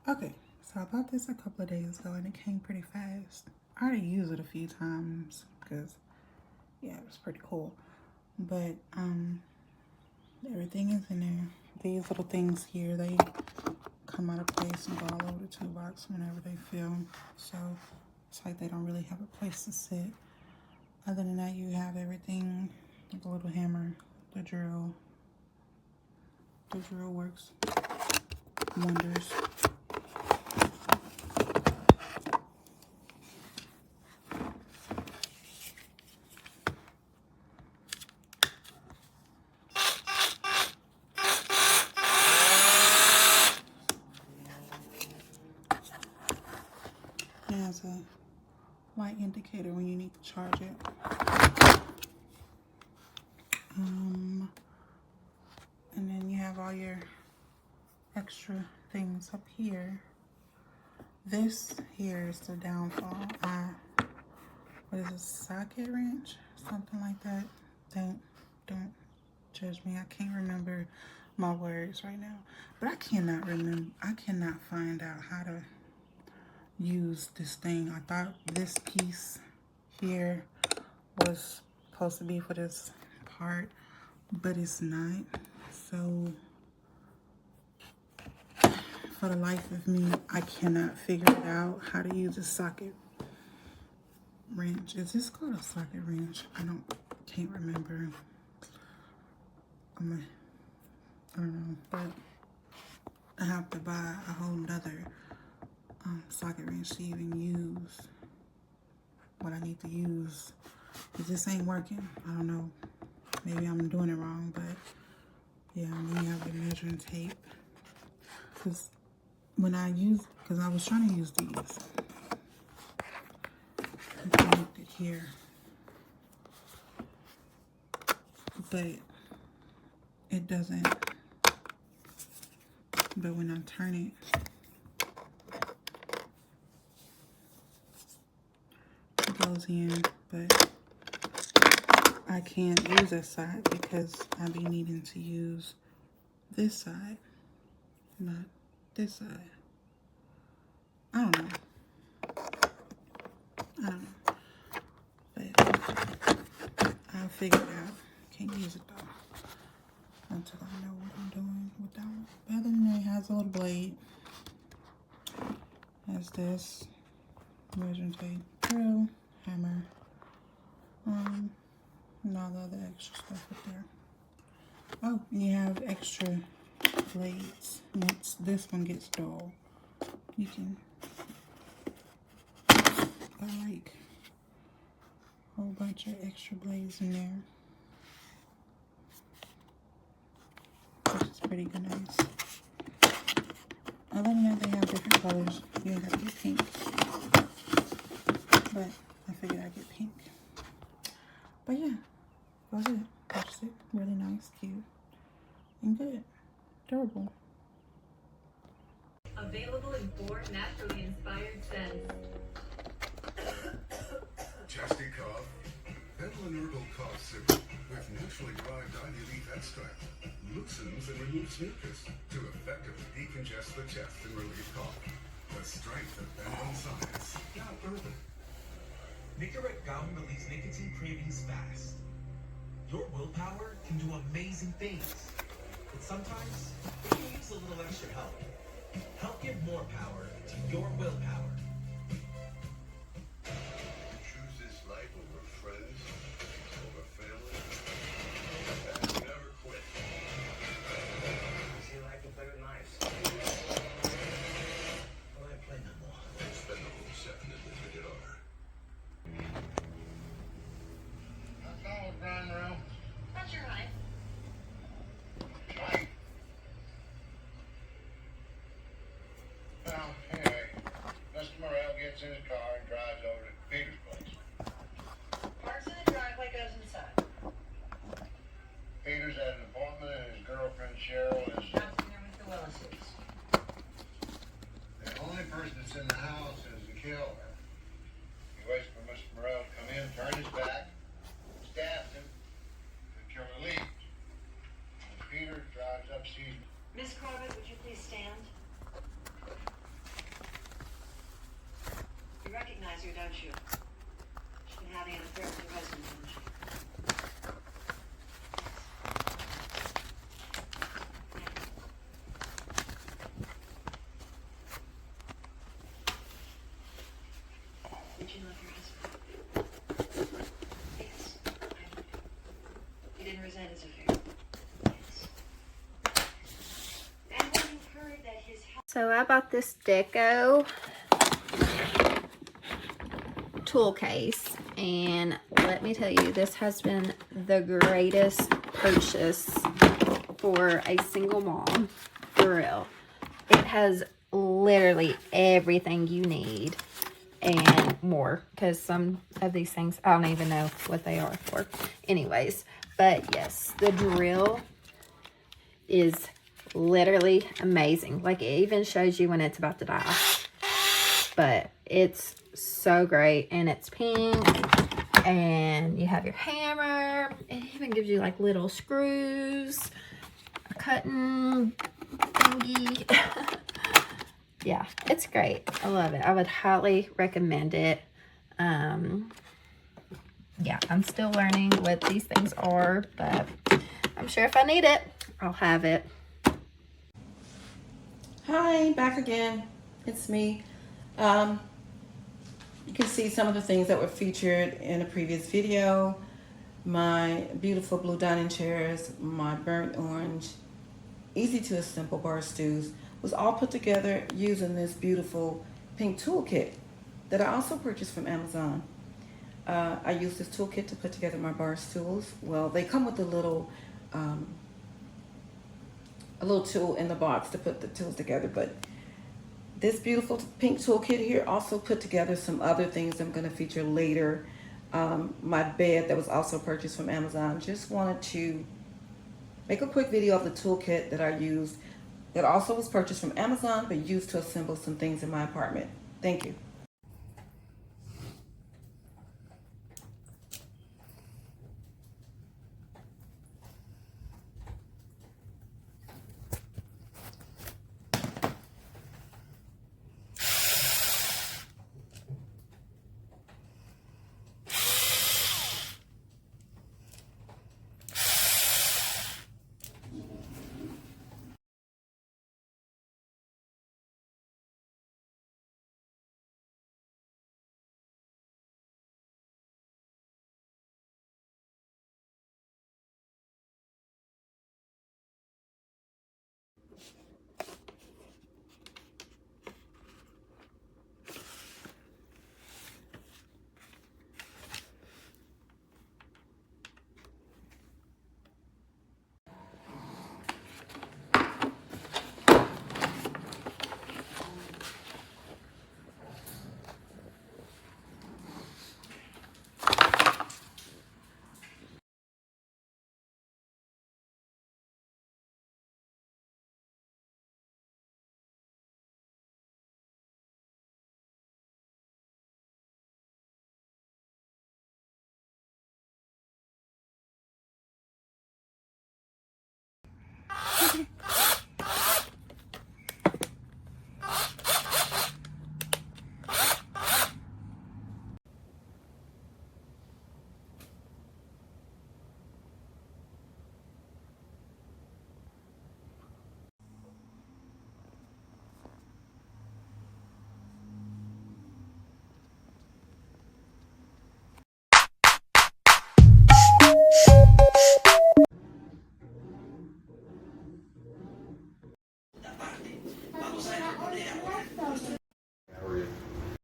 Okay, so I bought this a couple of days ago and it came pretty fast. I already used it a few times because, yeah, it was pretty cool. But, everything is in there. These little things here, they come out of place and go all over the toolbox whenever they film. So it's like they don't really have a place to sit. Other than that, you have everything, like a little hammer, the drill. The drill works wonders. It has a light indicator when you need to charge it. And then you have all your extra things up here. This here is the downfall. What is it, socket wrench? Something like that. Don't judge me. I can't remember my words right now. But I cannot find out how to use this thing. I thought this piece here was supposed to be for this part, but it's not. So for the life of me, I cannot figure it out how to use a socket wrench. Is this called a socket wrench? Can't remember. I don't know, but I have to buy a whole nother socket wrench to even use what I need to use. Because this ain't working. I don't know. Maybe I'm doing it wrong, but yeah, and then you have the measuring tape. Because I was trying to use these. I connected here. But it doesn't. But when I turn it, it goes in, but I can't use that side because I be needing to use this side, not this side. I don't know. But I'll figure it out. Can't use it though until I know what I'm doing with that one. But other than that, it has a little blade. Has this measuring tape, drill, hammer, and all the other extra stuff up there. Oh, and you have extra blades. Once this one gets dull, you can like a whole bunch of extra blades in there, which is pretty good, nice. Other than that, they have different colors. You have to get pink, but I figured I'd get pink. But yeah, that was it. Purchased it. Really nice, cute, and good. Durable. Available in 4 naturally inspired scents. Chesty cough. Pentland herbal cough syrup with naturally derived ivy leaf extract loosens and removes mucus to effectively decongest the chest and relieve cough. The strength of Pentland science. Not urban. Nicorette gum relieves nicotine cravings fast. Your willpower can do amazing things, but sometimes it can use a little extra help. Help give more power to your willpower. Choose this life over friends, over family, and never quit. You like to play with knives? Well, I play no more. Spend the whole second in the guitar. That's all, Brian Rowe. How's your eye? Right. Well, anyway, Mr. Morrell gets in his car and drives over to Peter's place. Parks in the driveway, goes inside. Peter's at an appointment and his girlfriend Cheryl is Drops in there with the Willises. the only person that's in the house is the killer. He waits for Mr. Morrell to come in, turn his back, stabs him, the killer leaves. When Peter drives up, sees Miss Corbett, would you please stand? you? She's been having an affair with your husband, hasn't she? Did you love your husband? Yes, I do. You didn't resent his affair? Yes. And when you heard that his house... So I bought this Deco tool case, and let me tell you, this has been the greatest purchase for a single mom, for real. It has literally everything you need and more, because some of these things I don't even know what they are for anyways. But yes, the drill is literally amazing. Like, it even shows you when it's about to die, but it's so great. And it's pink, and you have your hammer. It even gives you like little screws, a cutting thingy. Yeah, it's great. I love it. I would highly recommend it. Yeah, I'm still learning what these things are, but I'm sure if I need it, I'll have it. Hi, back again. It's me. You can see some of the things that were featured in a previous video. My beautiful blue dining chairs, my burnt orange, easy to assemble bar stools was all put together using this beautiful pink toolkit that I also purchased from Amazon. I used this toolkit to put together my bar stools. Well, they come with a little tool in the box to put the tools together, but this beautiful pink toolkit here also put together some other things I'm going to feature later. My bed that was also purchased from Amazon. Just wanted to make a quick video of the toolkit that I used, that also was purchased from Amazon but used to assemble some things in my apartment. Thank you.